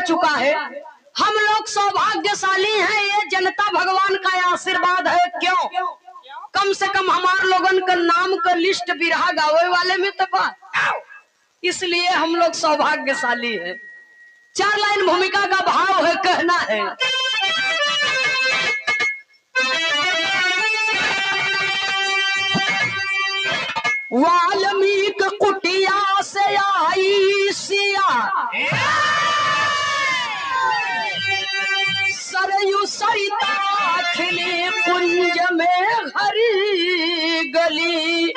चुका है। हम लोग सौभाग्यशाली हैं, ये जनता भगवान का आशीर्वाद है। क्यों? कम से कम हमार लोगन का नाम का लिस्ट बिरहा गावे वाले में तो बा, इसलिए हम लोग सौभाग्यशाली हैं। 4 लाइन भूमिका का भाव है, कहना है वाल्मीकि कुटिया से आई सिया, सरयू सरिता खिली कुंज में हरी गली।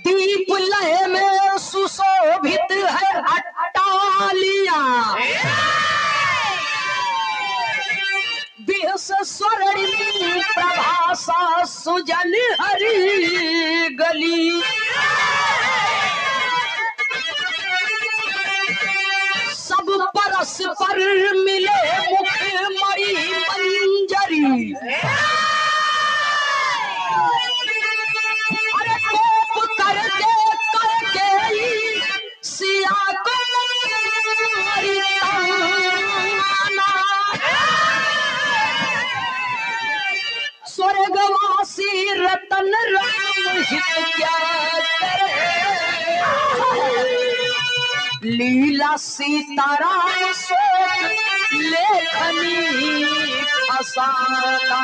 दीप लय में सुशोभित है अट्टालिया, बिहस स्वर्णिम प्रभासा सुजन हरी गली। सब परस्पर मिले मुख मरी मंजरी, अरे कोप करके सिया को स्वर्गवासी रतन राम हित क्या करे, लीला सीताराम सो लेखनी फसाना।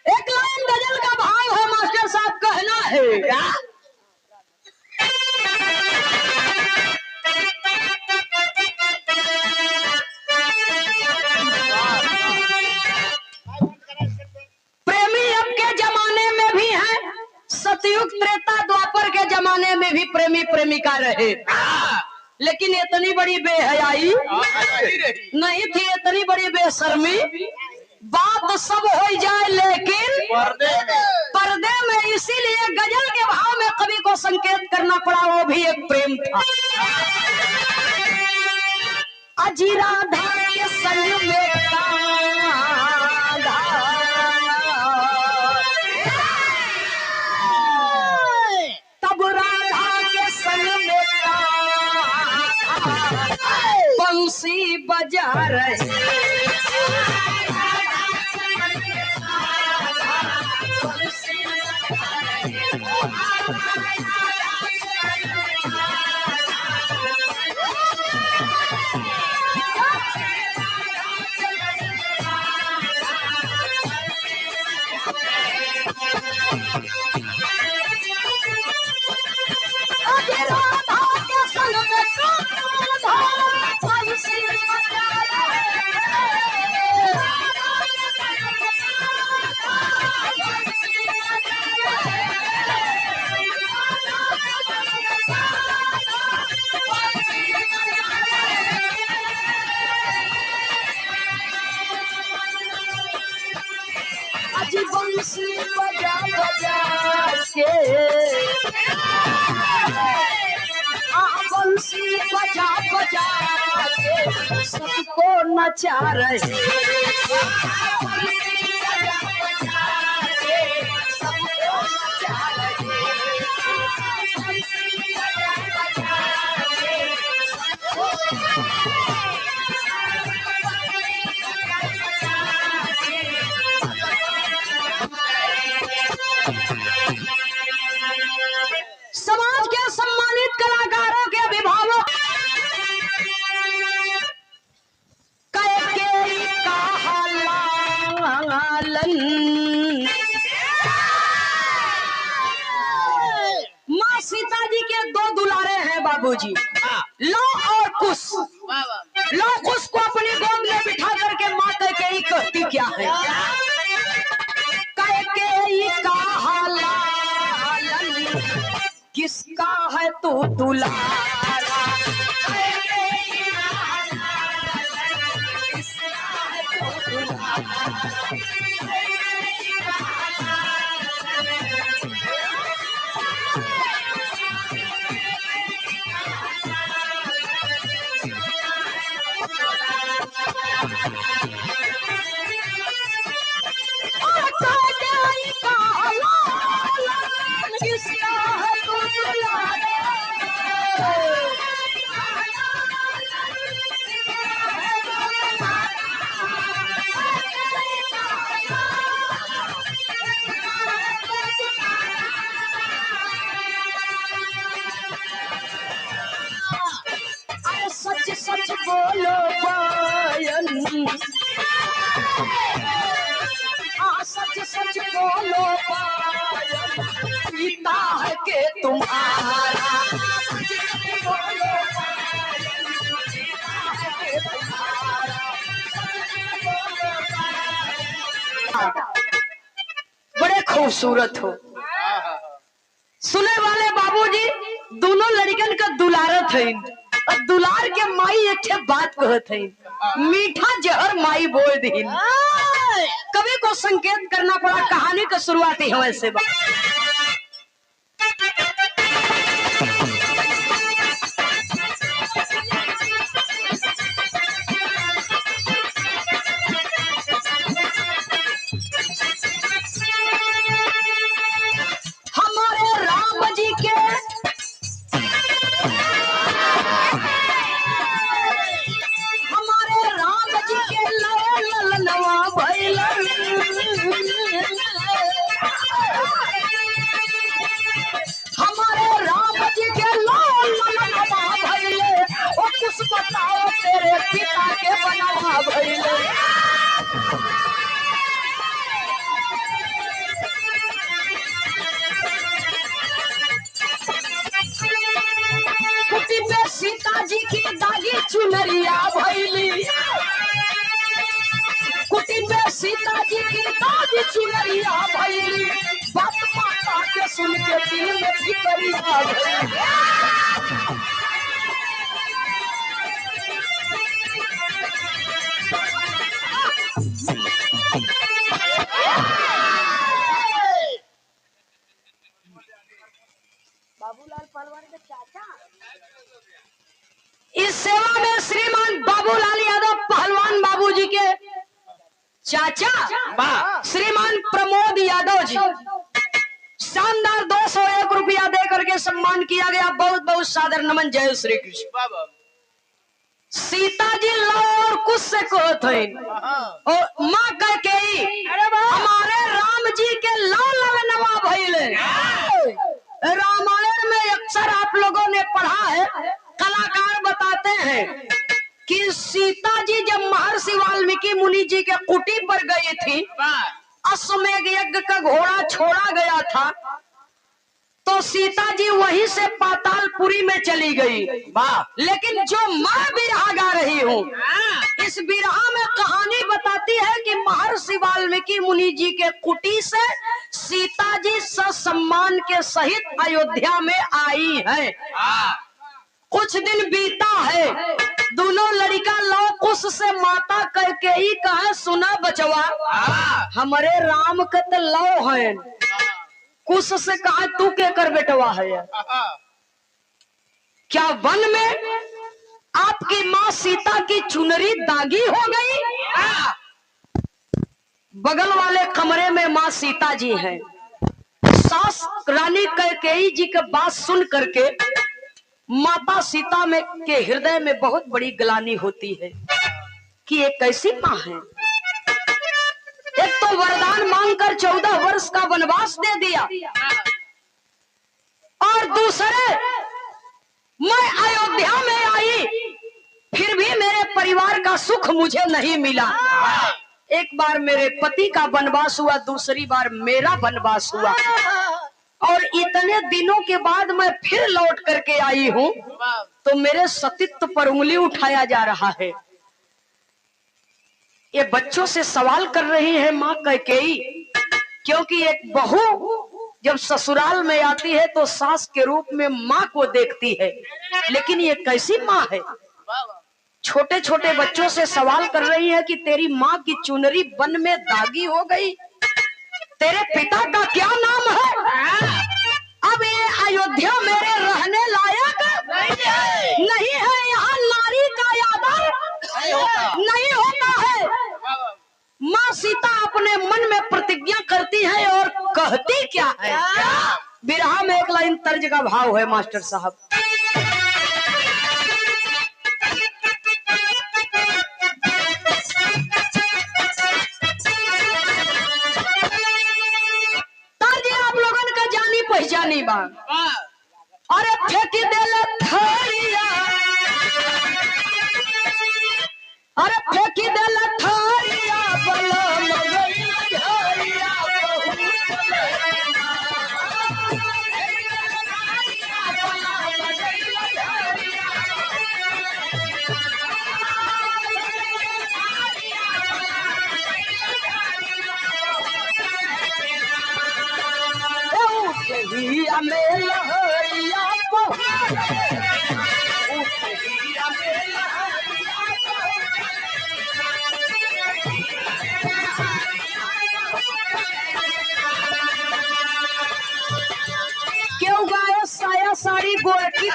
एक लाइन गजल का भाव है मास्टर साहब, कहना है क्या? प्रेमी अब के जमाने में भी है, सतयुग त्रेता द्वापर के जमाने में भी प्रेमी प्रेमिका रहे, लेकिन इतनी बड़ी बेहयाई नहीं थी, इतनी बड़ी बेशर्मी। बात सब हो जाए लेकिन पर्दे में, इसीलिए गजल के भाव में कवि को संकेत करना पड़ा, वो भी एक प्रेम था। अजी राधा के संग में कांधा, तब राधा के संग में बंसी बजा रहे, बंसी बजा बजा के, बंसी बजा बजा के सबको नचा रहे, समाज के सम्मानित कलाकारों के अभिभावक कैकेयी का लालन, माँ सीता जी के 2 दुलारे हैं बाबूजी, लौ और कुश। लौ कुश को अपनी गोद में बिठा करके माँ कैकेयी कहती क्या है, कैकेयी का लालन किसका है तू दुलारा, खूबसूरत हो। सुने वाले बाबूजी दोनों लड़कन का दुलारत है और दुलार के माई एक बात कहत है, मीठा जहर माई बोल दी। कवि को संकेत करना पड़ा, कहानी का शुरुआती है वैसे हमारे राम जी के ललनवा भइल, हमारे राम जी के ललनवा भइल, ओ कुछ बताओ तेरे पिता के बनवा भइल। कुटी पे सीता जी की दागी चुनरिया भइली, कुटी पे सीता जी की दागी चुनरिया भइली, बात माता के सुन के दिल में फिक्रिया भइली। बाबूलाल पहलवान के चाचा इस सेवा में श्रीमान बाबूलाल यादव पहलवान बाबूजी के चाचा श्रीमान प्रमोद यादव जी, शानदार 201 रुपया दे करके सम्मान किया गया। बहुत बहुत सादर नमन। जय श्री कृष्ण। सीता जी लव और कुछ से कहत है और माँ कह के हमारे राम जी के लव ललनवा भइले। रामायण में अक्सर आप लोगों ने पढ़ा है, कलाकार बताते हैं कि सीता जी जब महर्षि वाल्मीकि मुनि जी के कुटी पर गई थी, अश्वमेध यज्ञ का घोड़ा छोड़ा गया था, तो सीता जी वहीं से पातालपुरी में चली गई। लेकिन जो मैं बिरहा गा रही हूँ, इस बिरहा में कहानी बताती है कि महर्षि वाल्मीकि मुनि जी के कुटी से सीता जी ससम्मान के सहित अयोध्या में आई है। कुछ दिन बीता है, दोनों लड़का लव कुश से माता करके ही कहा, सुना बचवा हमारे राम के तो लव है। कुश से कहा तू के कर बेटवा है, क्या वन में आपकी माँ सीता की चुनरी दागी हो गई? बगल वाले कमरे में माँ सीता जी हैं। सास रानी कैकेयी जी के बात सुन करके माता सीता में के हृदय में बहुत बड़ी ग्लानि होती है कि ये कैसी माँ है। एक तो वरदान मांगकर 14 वर्ष का वनवास दे दिया और दूसरे मैं अयोध्या में आई, फिर भी मेरे परिवार का सुख मुझे नहीं मिला। एक बार मेरे पति का वनवास हुआ, दूसरी बार मेरा वनवास हुआ और इतने दिनों के बाद मैं फिर लौट करके आई हूँ तो मेरे सतीत्व पर उंगली उठाया जा रहा है। ये बच्चों से सवाल कर रही है माँ कैकेयी, क्योंकि एक बहू जब ससुराल में आती है तो सास के रूप में माँ को देखती है, लेकिन ये कैसी माँ है। छोटे छोटे बच्चों से सवाल कर रही है कि तेरी माँ की चुनरी वन में दागी हो गई, तेरे पिता का क्या नाम है? अब ये अयोध्या मेरे रहने लायक नहीं है, यहाँ नारी का आदर नहीं होता है। माँ सीता अपने मन में प्रतिज्ञा करती है और कहती क्या है? बिरहा में एक लाइन तर्ज का भाव है मास्टर साहब। तर्ज आप लोगों का जानी पहचानी बा। अरे फेंक देले थरिया, अरे फेंक देले थरिया, बला मगई झरिया बहुत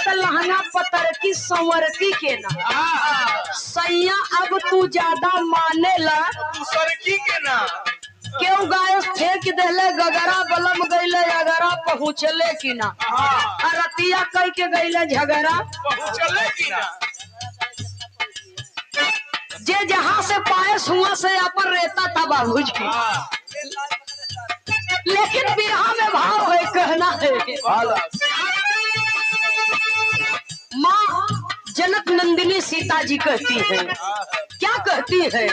त लहंगा पतर की संवर की के ना सैया अब तू ज्यादा माने ला सरकी के ना क्यों गाय फेंक देले गगरा बलम गईले अगरा पहुँचले की ना रतिया कह के गईले झगड़ा पहुंचले की ना जे जहाँ से पायस हुआ से यहाँ पर रहता था बाबूजी लेकिन बिरहा में भाव है कहना है माँ जनक नंदिनी सीता जी कहती है क्या कहती है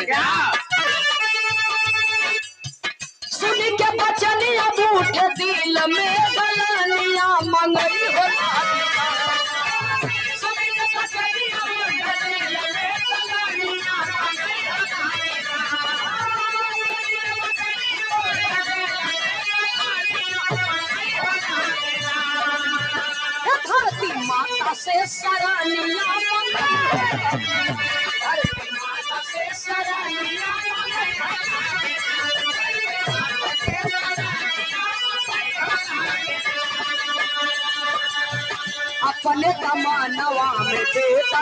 सुन के बचनिया बूढ़ दिल में गलनिया मंगई हो धरती माता से सरनिया माता से सरनिया अपने तमन्नावा में देता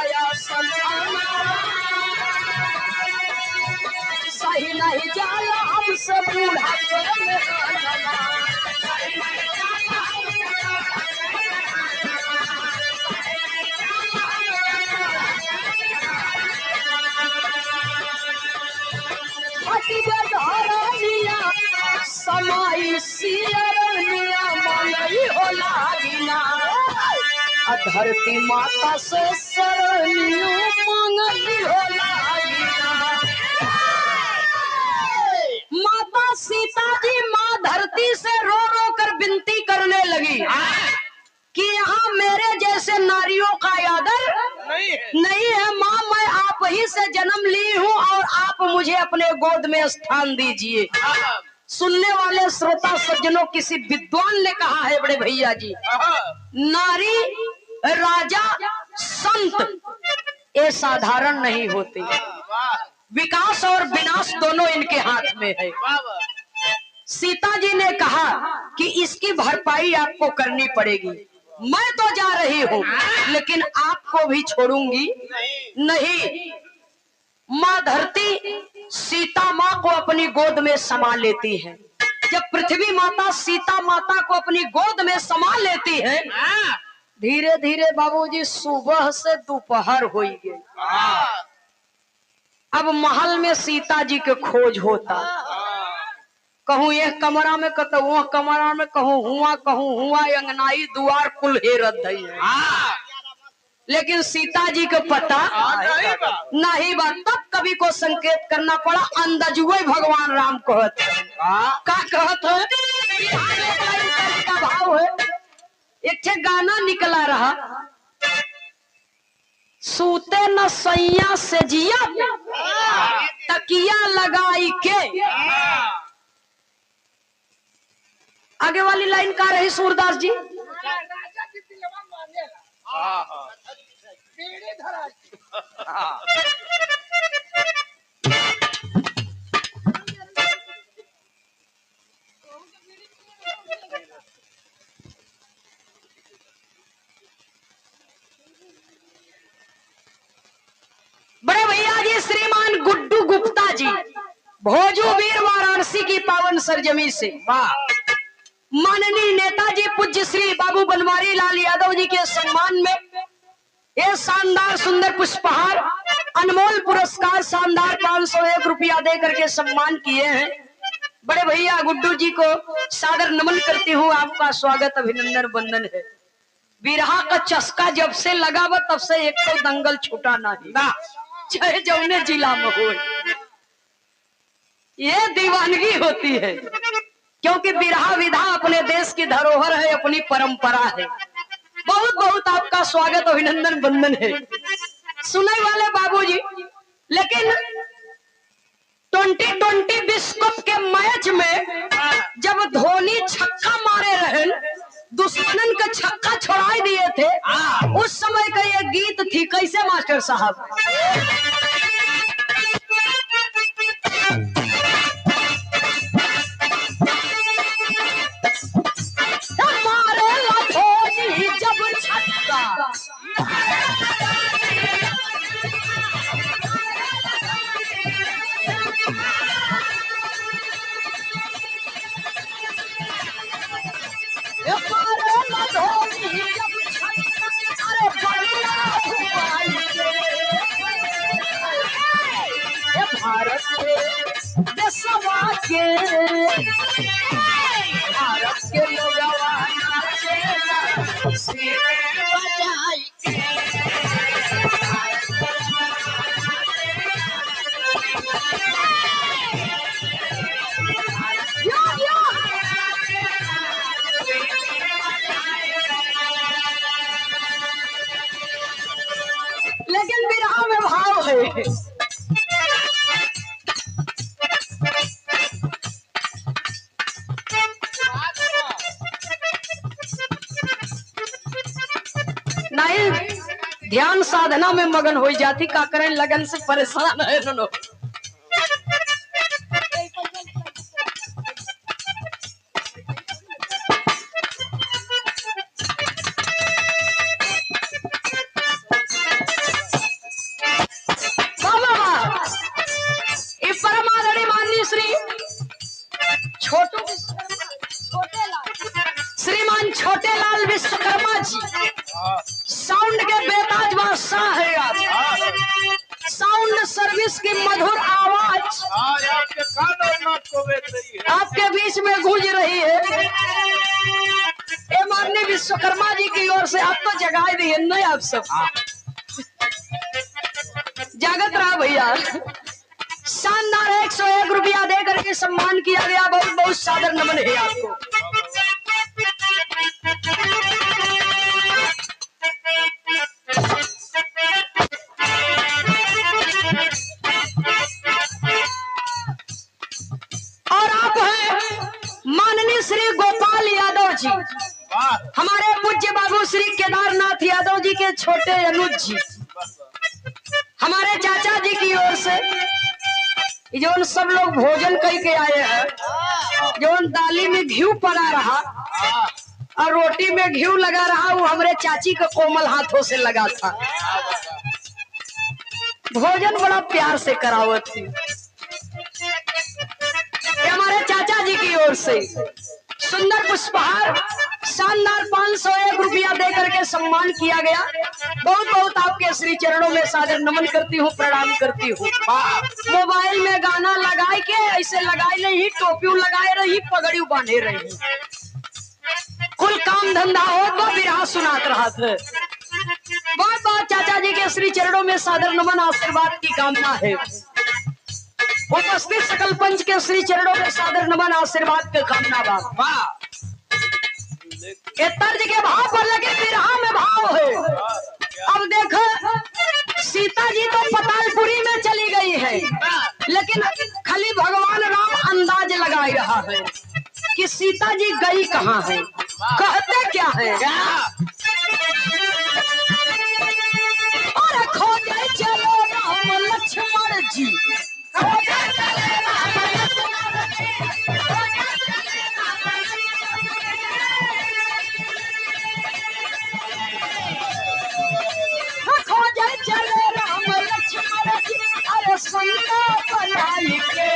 सही नहीं जाला हमसे बूढ़ा समाई सियरनिया मनई होला बिना धरती माता से सरनियो मंगली होला बिना माता सीता जी माँ धरती से रो रो कर विनती करने लगी कि यहाँ मेरे जैसे नारियों का आदर नहीं है माँ मैं आप ही से जन्म ली हूँ और आप मुझे अपने गोद में स्थान दीजिए सुनने वाले श्रोता सज्जनों किसी विद्वान ने कहा है बड़े भैया जी नारी राजा संत ये साधारण नहीं होते विकास और विनाश दोनों इनके हाथ में है सीता जी ने कहा कि इसकी भरपाई आपको करनी पड़ेगी मैं तो जा रही हूँ लेकिन आपको भी छोड़ूंगी नहीं माँ धरती सीता माँ को अपनी गोद में समा लेती है जब पृथ्वी माता सीता माता को अपनी गोद में समा लेती है धीरे धीरे बाबूजी सुबह से दोपहर हो गई अब महल में सीता जी के खोज होता कहूँ एक कमरा में कहते वह कमरा में कहूँ हुआ अंगनाई दुआर कुल हेरत है लेकिन सीता जी को पता नहीं बात तब कभी को संकेत करना पड़ा अंदाजुए भगवान राम कहत का कहत है का भाव है एक गाना निकला रहा सूते न सैया से जिया तकिया लगाई के आगे वाली लाइन का रही सूरदास जी बड़े भैया जी श्रीमान गुड्डू गुप्ता जी भोजूवीर वाराणसी की पावन सरजमी से माननीय नेताजी पूज्य श्री बाबू बनवारी लाल यादव जी के सम्मान में ये शानदार सुंदर पुष्पहार अनमोल पुरस्कार शानदार 501 रुपया दे करके सम्मान किए हैं बड़े भैया गुड्डू जी को सादर नमन करती हूँ आपका स्वागत अभिनंदन वंदन है बिरहा का चस्का जब से लगा हुआ तब से एक तो दंगल छूटा नहीं चाहे जौने जिला में हो ये दीवानगी होती है क्योंकि बिरहा विधा अपने देश की धरोहर है अपनी परंपरा है बहुत बहुत आपका स्वागत अभिनंदन वंदन है सुनने वाले बाबूजी लेकिन 2020 विश्व कप के मैच में जब धोनी छक्का मारे रहे दुश्मनन का छक्का छोड़ा दिए थे उस समय का ये गीत थी कैसे मास्टर साहब देशवा के भारत के लोगवा नाचेला सीने बजाई के। यो, यो। लेकिन विरह में भाव है। नहीं ध्यान साधना में मगन हो जाती का करें लगन से परेशान है दोनों। परमादरणीय माननीय श्री श्रीमान छोटे लाल विश्वकर्मा जी साउंड के बेताज बादशाह है आप। साउंड सर्विस की मधुर आवाज आपके बीच में गूंज रही है। ये माननीय विश्वकर्मा जी की ओर से आप तो जगाए दिए नहीं आप सब जागत रहा भैया। शानदार 101 रुपया दे करके सम्मान किया गया। बहुत बहुत सादर नमन है आपको। और आप हैं माननीय श्री गोपाल यादव जी, हमारे पूज्य बाबू श्री केदारनाथ यादव जी के छोटे अनुज जी, हमारे चाचा जी की ओर से जो सब लोग भोजन करके आए हैं। जो दाली में घी पड़ा रहा और रोटी में घी लगा रहा वो हमारे चाची के कोमल हाथों से लगा था। भोजन बड़ा प्यार से करावत थी। हमारे चाचा जी की ओर से सुंदर पुष्पहार शानदार 501 रुपया दे करके सम्मान किया गया। बहुत बहुत आपके श्री चरणों में सादर नमन करती हूँ, प्रणाम करती हूँ। मोबाइल में गाना लगाए के ऐसे लगाए नहीं, टोपी लगाए रही, पगड़ी बांधे रही, कुल काम धंधा हो तो विरह सुनात रहा था। बहुत बहुत चाचा जी के श्री चरणों में सादर नमन आशीर्वाद की कामना है। उपस्थित सकल पंच के श्री चरणों में सादर नमन आशीर्वाद की कामना बा। ये तर्ज के भाव पर लगे विरह में भाव है। अब देखो सीता जी तो पतालपुरी में चली गई है, लेकिन खाली भगवान राम अंदाज लगा रहा है कि सीता जी गई कहाँ है, कहते क्या है। और खोजे चलो राम लक्ष्मण जी, खोजे चले राम लक्ष्मण जी, खोजे चले राम लक्ष्मण जी, अरे संता बनाई के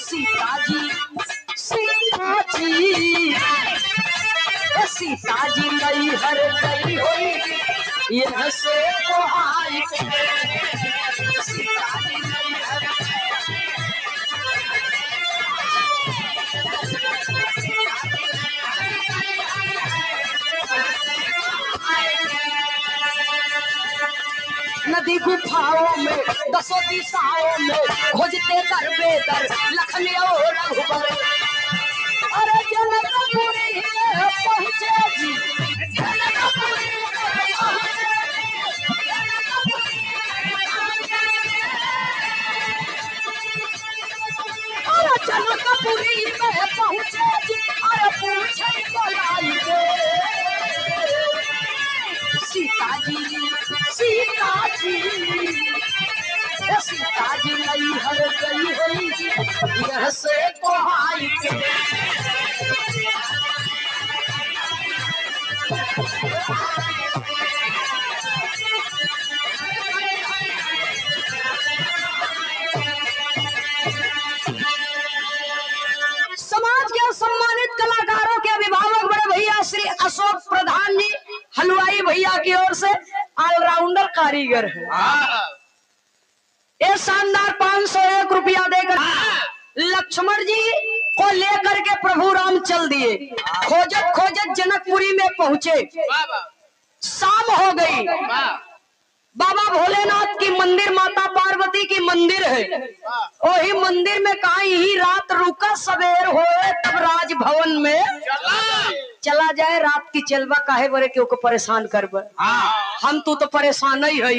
सीता जी, सीता जी, सीता जी नई हर गई हुई ये से आई सीता जी नई हर नदी गुफाओं में 10 दिशाओं में खोजते दर बेदर लखन और रघुबर। अरे जनकपुरी में पहुंचे जी, जनकपुरी अरे जनकपुरी में पहुंचे जी, अरे पूछे बोलाई सीता जी, सीता जी, सीता जी नई हर गई हुई यह से कोहाई के। समाज के सम्मानित कलाकारों के अभिभावक बड़े भैया श्री अशोक प्रधान जी हलवाई भैया की ओर से ऑलराउंडर कारीगर है। ये शानदार 501 रुपया देकर लक्ष्मण जी को लेकर के प्रभु राम चल दिए। खोजत खोजत जनकपुरी में पहुंचे। शाम हो गई। बाबा भोलेनाथ की मंदिर, माता पार्वती की मंदिर है। वही मंदिर में कहा यही रात रुका, सवेर होए तब राजभवन में चला जाए। रात की चलबा काहे बरे क्यों को परेशान करब, हम तो परेशान ही है।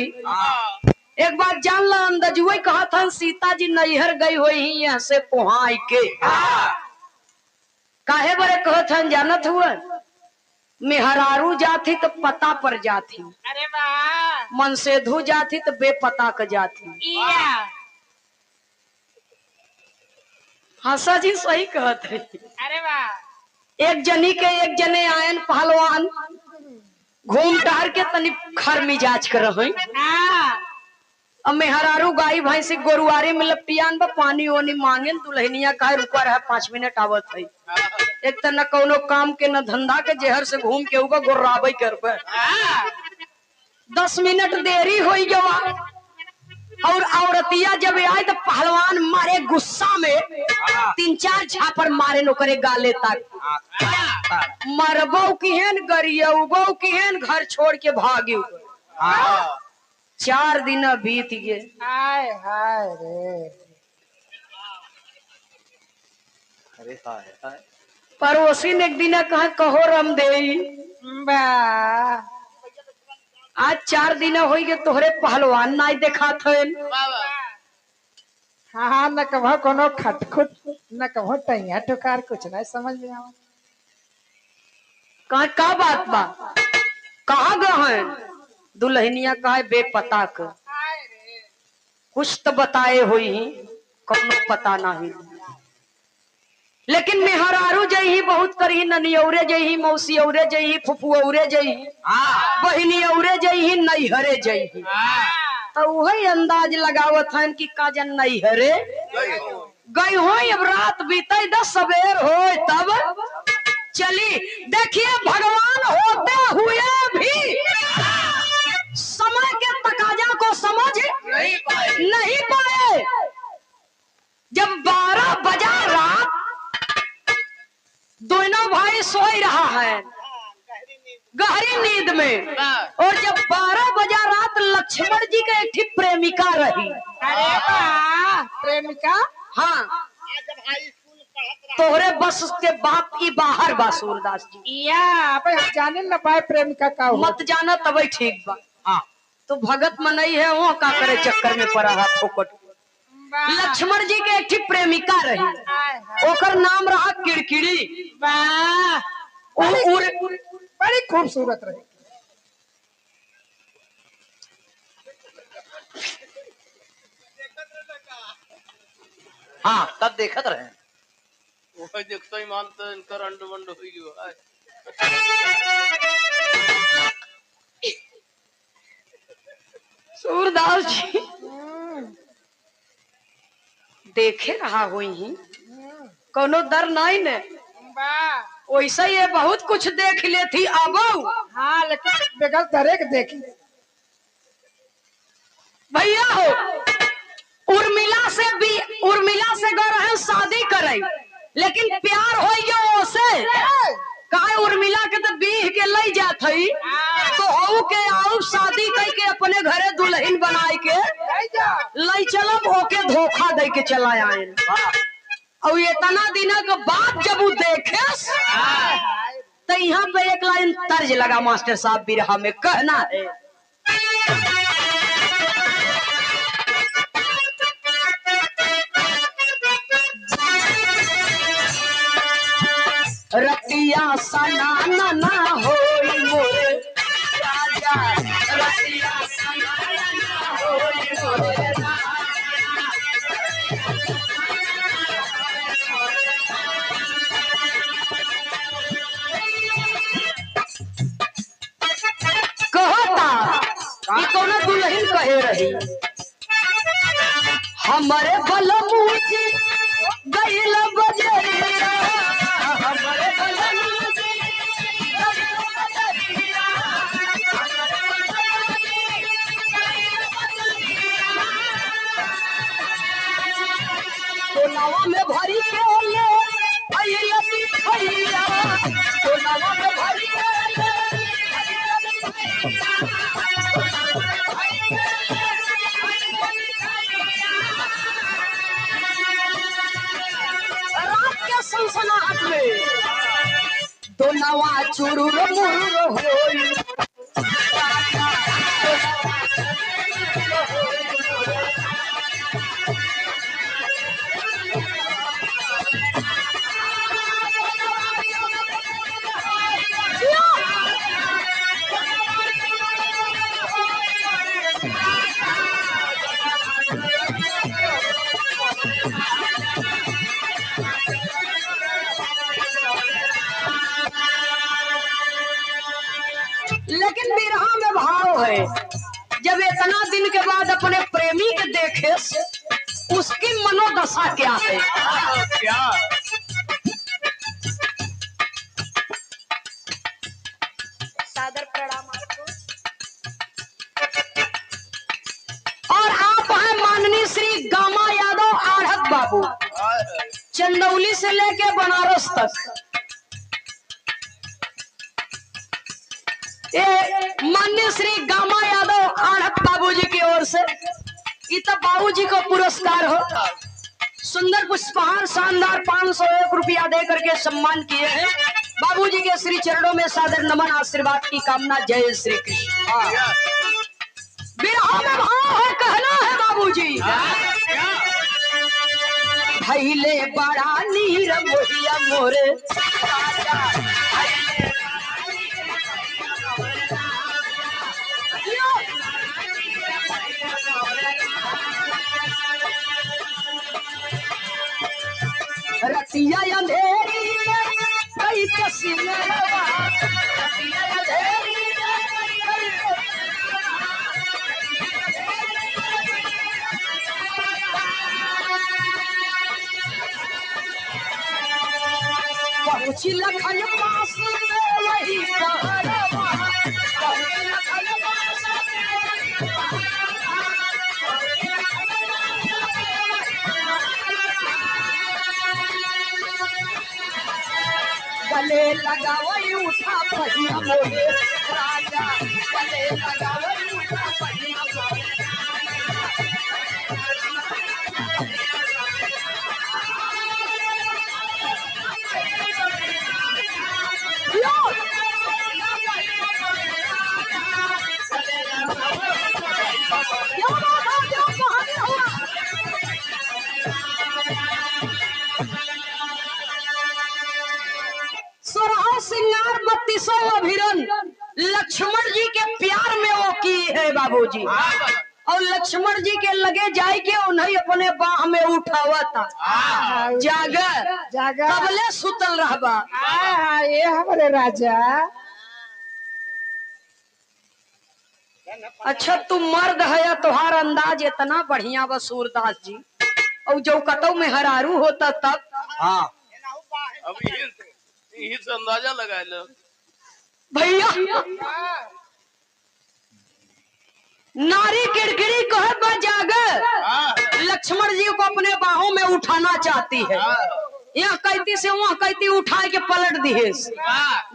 एक बात जान ला, अंदजुए कहा था सीता जी नैहर गई हुई ही यहाँ से पोहाई के। काहे बरे कहत हन जानत हुआ, मेहरारू जाती तो पता पर जाती, अरे वाह, मन से धू जाती तो बेपता क जाती। हंसा जी सही कहत है। अरे वाह, एक जनी के एक जने आयन पहलवान घूम टहर के तनी खर मिजाज कर रहे। अब मेहरारू गाय भैंसी गोरुआरी में लपटियान बा, पानी वानी मांगे। दुल्हनिया कहे रुका रहा 5 मिनट आवत है। एक तो न कोनो काम के न धंधा के, जहर से घूम के उगा गोर्राबे कर पे। 10 मिनट देरी हो गवा। और औरतिया जब आई तो पहलवान मारे गुस्सा में 3-4 झापड़ मारे नौकरे गाले तक। मरबो किहन गरियबो किहन, घर छोड़ के भागी। 4 दिन बीत गए। हाय हाय रे, अरे हाय हाय। पड़ोसी ने एक दिन कहा कहो रामदेवी, आज 4 दिन हो गए तोहरे पहलवान नहीं देखा थे। हाँ हाँ, न कहो कोनो खटखुट, न कहो टैया टुकार, कुछ नहीं समझ में आवा। कहा का बात बा, कहाँ गए? दुल्हनिया कहा बेपता क, कुछ तो बताए हुई कोनो पता नहीं। लेकिन मेहरारू जही बहुत करी, ननियौरे जही, मौसी औरे जही, फुफू औरे जही, बहिनी औरे जही, नैहरे जही। तो वही अंदाज लगावत है कि काजन नैहरे गई हो। अब रात बीते 10 सवेर हो तब चली। देखिए भगवान होते हुए भी समय के तकाजा को समझ नहीं पाए। जब 12 बजा रात, दोनों भाई सोई रहा है गहरी नींद में। और जब 12 बजा रात, लक्ष्मण जी का एक प्रेमिका रही। अरे वाह, प्रेमिका। हाँ, तोहरे बस के बाप की बाहर बा सूरदास जी। या अबे हम जाने न पाए प्रेमिका का हो। मत जाना तबे ठीक बा। तो भगत मनई है वो का करे चक्कर में पड़ा है फोकट। लक्ष्मण जी के एक प्रेमिका रही, ओकर नाम रहा किड़किड़ी। बड़ी खूबसूरत रही। हाँ तब देखत रहे। वो देखते ही मानते इनकर अंड बंड हुई हो। सूरदास जी देखे रहा हुई ही, कोनो डर नहीं ने। वैसे ये बहुत कुछ देख लेती अब। हाँ लेकिन बेगल दरेक देखी। भैया हो, उर्मिला से गए रहे शादी करे, लेकिन प्यार हो गयो से। कहा उर्मिला के तो बीह के ले जात हई, तो हो के आओ शादी करके अपने घरे दुल्हन बनाए के ले चलब, ओके धोखा दे के चला आए। और इतना दिन के बाद जब वो देखे तो यहाँ पे एक लाइन तर्ज लगा मास्टर साहब बिरहा में, कहना है रतिया सना ना होई मोरे राजा, रतिया सना ना होई मोरे राजा। कहता कि कौन दुल्हन कहे रही, हमारे बलमुजी गइल बजरिया, हमारे बलमुजी गइल बजरिया, हमारे बलमुजी गइल बजरिया। चुरुर मुरुर होई। लेकिन विरह में भाव है, जब इतना दिन के बाद अपने प्रेमी के देखे से उसकी मनोदशा क्या है। क्या सादर प्रणाम आपको। और आप हैं माननीय श्री गामा यादव आढ़त बाबू, चंदौली से लेके बनारस तक। ये माननीय श्री गामा यादव आढ़त बाबूजी की ओर से ये तो बाबूजी को पुरस्कार हो। सुंदर पुष्पहार शानदार 501 रुपया दे करके सम्मान किए हैं। बाबूजी के श्री चरणों में सादर नमन, आशीर्वाद की कामना। जय श्री कृष्ण। विरह में भाव है, कहना है बाबूजी। भैले बड़ा नीर मोहिया मोरे रतिया अंधेरी कई कसिनवा, रतिया अंधेरी पहुंची लखन पास में वही कहरवा, पहुंची लखन पास गले लगावई उठा पहिया मोरे राजा, गले लगावई उठा पहिया मोरे। सोरह सिंगार 32 अभिरन लक्ष्मण जी के प्यार में वो की है बाबूजी। और लक्ष्मण जी के लगे जाए के उन्हें अपने बाह में उठावा था। जागर जागर कबले सुतल रहबा। ये हमारे राजा। अच्छा तू मर्द है या तुहार अंदाज इतना बढ़िया बा सूरदास जी। और जो कतौ में हरारू होता तब। हाँ अब यही से अंदाजा लगा लो भैया नारी किड़किड़ी कहे बा जागर लक्ष्मण जी को अपने बाहों में उठाना चाहती है। यहाँ कहती से वहाँ कहती उठा के पलट दिए।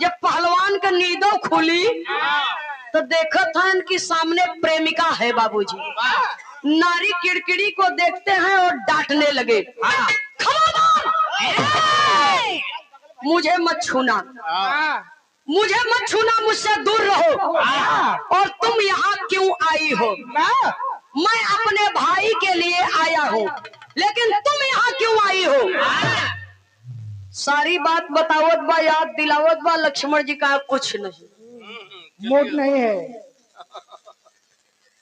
जब पहलवान का नींदों खुली तो देखा था इनकी सामने प्रेमिका है बाबूजी। नारी किड़किड़ी को देखते हैं और डांटने लगे, खबरदार मुझे मत छूना, मुझे मत छूना, मुझसे दूर रहो। और तुम यहाँ क्यों आई हो? मैं अपने भाई के लिए आया हूँ, लेकिन तुम यहाँ क्यों आई हो? सारी बात बतावत बा, याद दिलावत बा। लक्ष्मण जी का कुछ नहीं, मूड नहीं है।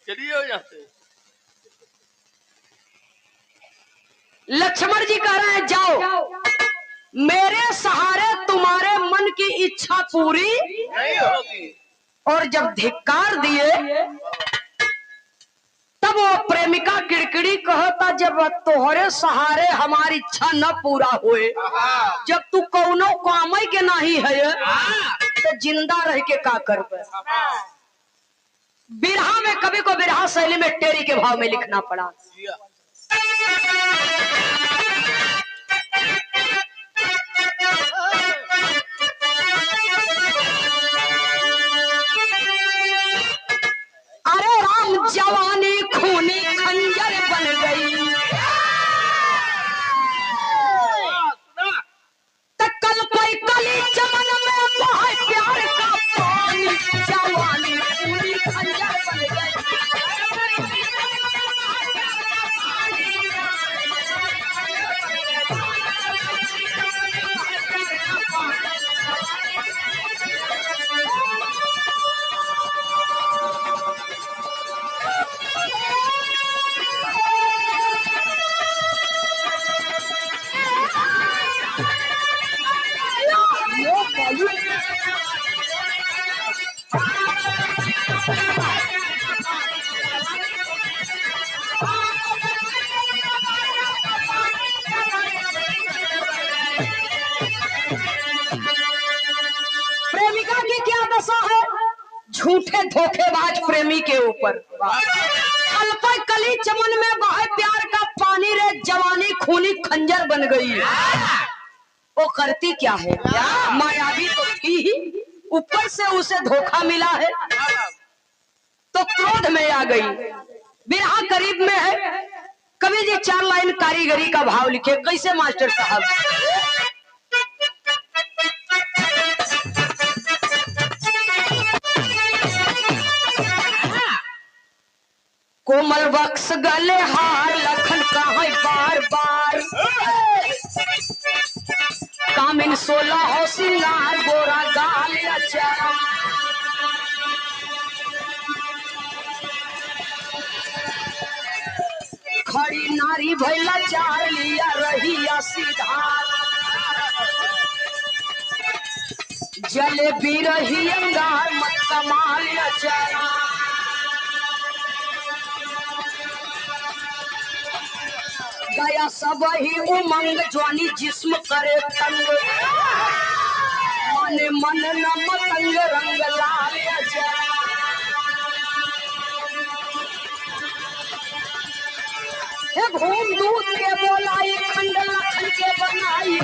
चलिए यहाँ से। लक्ष्मण जी कह रहे हैं जाओ, मेरे सहारे तुम्हारे मन की इच्छा पूरी नहीं होगी। और जब धिक्कार दिए तब वो प्रेमिका किड़किड़ी कहता, जब तोहरे सहारे हमारी इच्छा न पूरा हुए, जब तू कौनो काम के नहीं है तो जिंदा रह के का करबे। बिरहा में कवि को बिरहा शैली में टेरी के भाव में लिखना पड़ा। अरे राम जवानी खूनी खंजर बन गई, कल कोई कली चमन में मोह प्यार प्रेमिका की क्या दशा है? झूठे धोखेबाज प्रेमी के ऊपर। अल्पा कली चमन में बहे प्यार का पानी रे, जवानी खूनी खंजर बन गई। वो करती क्या है? मायावी तो थी ही, ऊपर से उसे धोखा मिला है तो क्रोध में आ गई। बिरहा करीब में है। कवि जी 4 लाइन कारीगरी का भाव लिखे। कैसे मास्टर साहब? कोमल बक्स गले हार लखन कहाँ बार बार, कामिन 16 हो सिंगार गोरा गाल अचार। खड़ी नारी भैला चार लिया रही सीधा, जले भी रही अंगार मत कमाल अचार। गया सब ही उमंग ज्वानी जिस्म करे तंग, मन मन न मतंग रंग लाल अचार। घूम दूध के बोलाई खंड लखन के बनाई,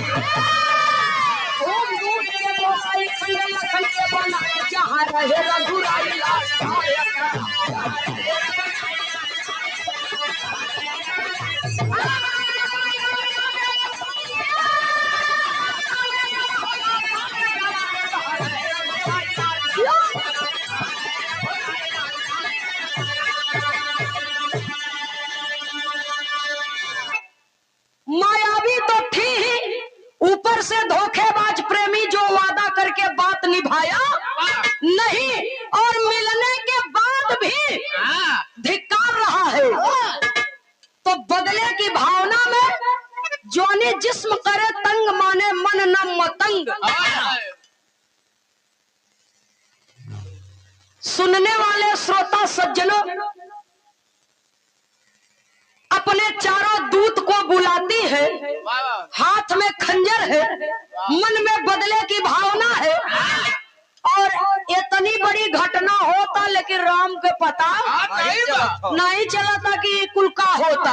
घूम दूध के बोलाई खंड लखन के बनाई। जहाँ रहे रघुराई लाश मायावी तो थी ही, ऊपर से धोखेबाज प्रेमी जो वादा करके बात निभाया नहीं और मिलने के बाद भी धिक्कार रहा है। तो बदले की भावना में जौनी जिस्म करे तंग, माने मन न मतंग। सुनने वाले श्रोता सज्जनों, अपने चारों दूत को बुलाती है, हाथ में खंजर है, मन में बदले की भावना है और इतनी बड़ी घटना होता लेकिन राम के पता नहीं चला था कि ये कुल का होता।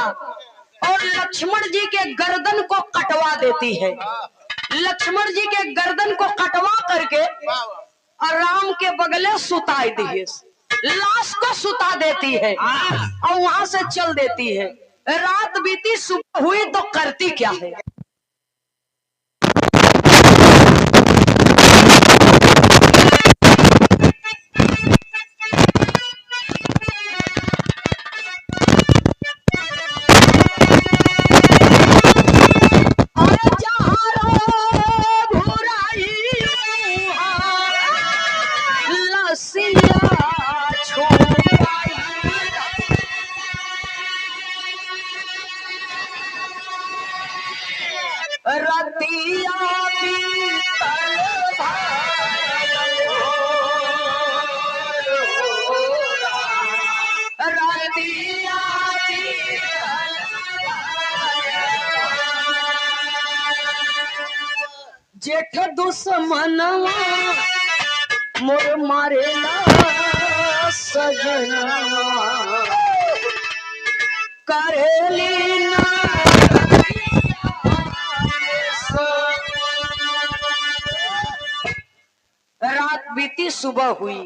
और लक्ष्मण जी के गर्दन को कटवा देती है, लक्ष्मण जी के गर्दन को कटवा करके और राम के बगले सुता दी है, लाश को सुता देती है और वहां से चल देती है। रात बीती सुबह हुई तो करती क्या है? जेठ दुश्मनवा मोर मारेला सजनवा, करेली ना रात बीती सुबह हुई।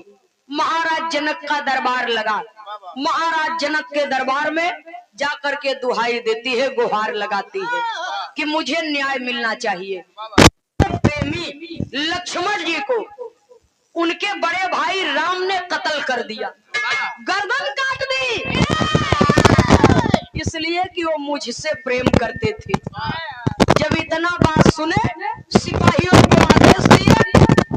महाराज जनक का दरबार लगा। महाराज जनक के दरबार में जाकर के दुहाई देती है, गुहार लगाती है कि मुझे न्याय मिलना चाहिए। प्रेमी लक्ष्मण जी को उनके बड़े भाई राम ने कत्ल कर दिया, गर्दन काट दी, इसलिए कि वो मुझसे प्रेम करते थे। जब इतना बात सुने, सिपाहियों को आदेश दिए,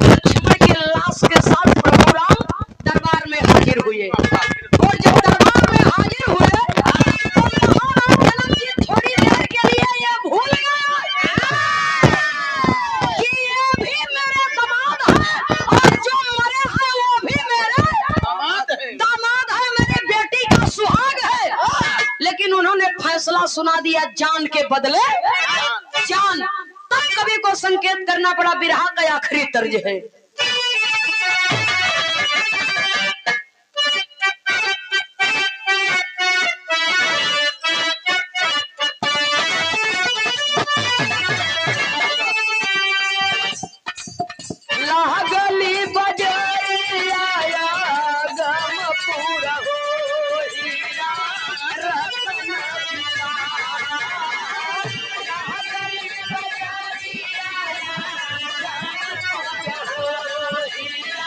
लक्ष्मण की लाश के साथ प्रभु राम दरबार में हाजिर हुए। और जब दरबार में हाजिर हुए तो महाराज जनक जी थोड़ी देर के लिए ये भूल गए कि ये भी मेरे दामाद है और जो मरे हैं वो भी मेरे दामाद है। फैसला सुना दिया जान के बदले जान। तब कवि को संकेत करना पड़ा बिरहा का आखिरी तर्ज है। लागली बजरिया गम पूरा होइया रतन पिता। लागली बजरिया गम पूरा होइया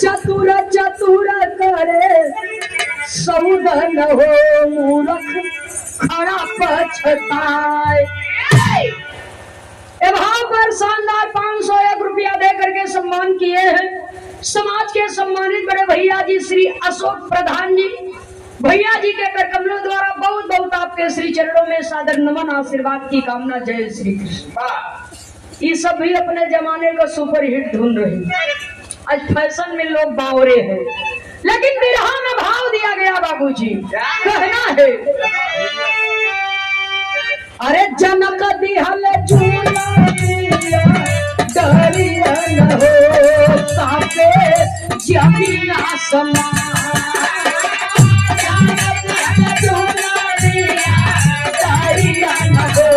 चतुर चतुर करे सौदन हो मूर्ख खड़ा पछताए। भाव पर शानदार 501 रुपया दे करके सम्मान किए हैं समाज के सम्मानित बड़े भैया जी श्री अशोक प्रधान जी। भैया जी के कर कमलों द्वारा बहुत बहुत आपके श्री चरणों में सादर नमन आशीर्वाद की कामना। जय श्री कृष्ण। ये सब भी अपने जमाने का सुपर हिट ढूंढ रहे हैं। आज फैशन में लोग बावरे हैं, लेकिन बिरहा में भाव दिया गया बाबूजी। कहना है अरे जनक दिहल झूला दिया डरिया न हो तापे जमीन आसमान। जनक दिहल झूला दिया डरिया न हो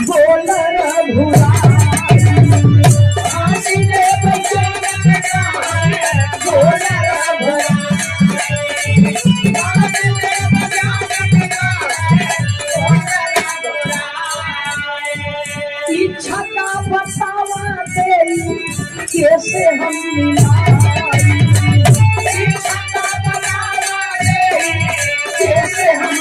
बोल रघुरा इच्छा का बतावा दे कैसे हम इच्छा का बतावा दे कैसे हम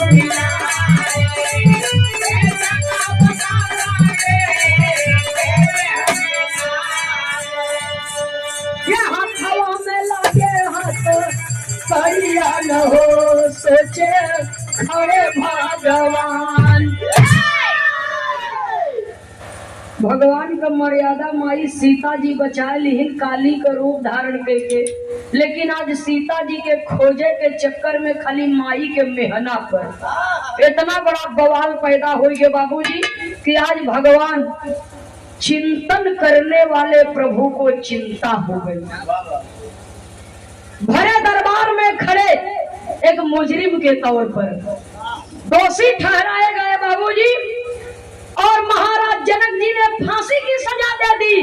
करिया न हो सोचे खड़े भगवान। भगवान का मर्यादा माई सीता जी बचाए लिहिन काली का रूप धारण करके, लेकिन आज सीता जी के खोजे के चक्कर में खाली माई के मेहना पर इतना बड़ा बवाल पैदा हो गया बाबूजी कि आज भगवान चिंतन करने वाले प्रभु को चिंता हो गई। भरे दरबार में खड़े एक मुजरिम के तौर पर दोषी ठहराए गए बाबूजी, और महाराज जनक जी ने फांसी की सजा दे दी।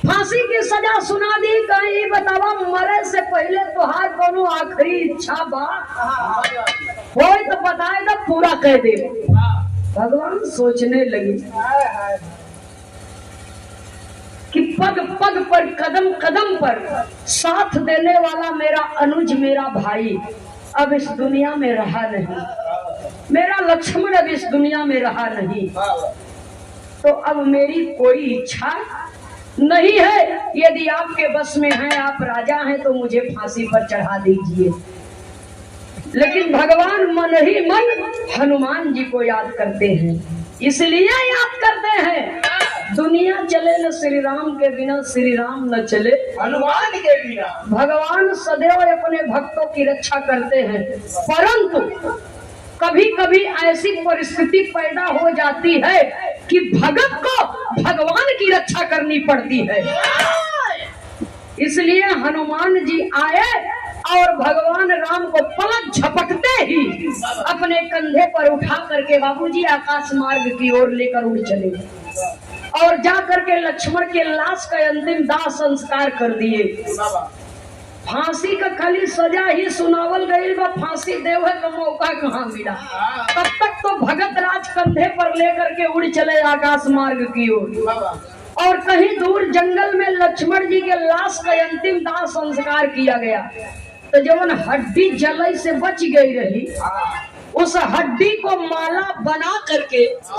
फांसी की सजा सुना दी। कहीं बतावा मरे से पहले तुहार कोनो आखिरी इच्छा बा हो तो बताए तो पूरा कह दे। भगवान सोचने लगे कि पग पग पर कदम कदम पर साथ देने वाला मेरा अनुज मेरा भाई अब इस दुनिया में रहा नहीं, मेरा लक्ष्मण अब इस दुनिया में रहा नहीं, तो अब मेरी कोई इच्छा नहीं है। यदि आपके बस में है, आप राजा हैं, तो मुझे फांसी पर चढ़ा दीजिए। लेकिन भगवान मन ही मन हनुमान जी को याद करते हैं, इसलिए याद करते हैं दुनिया चले न श्री राम के बिना, श्री राम न चले हनुमान के बिना। भगवान सदैव अपने भक्तों की रक्षा करते हैं, परंतु कभी कभी ऐसी परिस्थिति पैदा हो जाती है कि भगत को भगवान की रक्षा करनी पड़ती है। इसलिए हनुमान जी आए और भगवान राम को पलक झपकते ही अपने कंधे पर उठा करके बाबूजी आकाश मार्ग की ओर लेकर उड़ चले और जा करके लक्ष्मण के लाश का अंतिम दाह संस्कार कर दिए। फांसी का खाली सजा ही सुनावल गई, फांसी देवे का मौका कहाँ मिला। तब तक तो भगत राज कंधे पर लेकर के उड़ चले आकाश मार्ग की ओर, और कहीं दूर जंगल में लक्ष्मण जी के लाश का अंतिम दाह संस्कार किया गया। तो जवन हड्डी जलई से बच गई रही, उस हड्डी को माला बना करके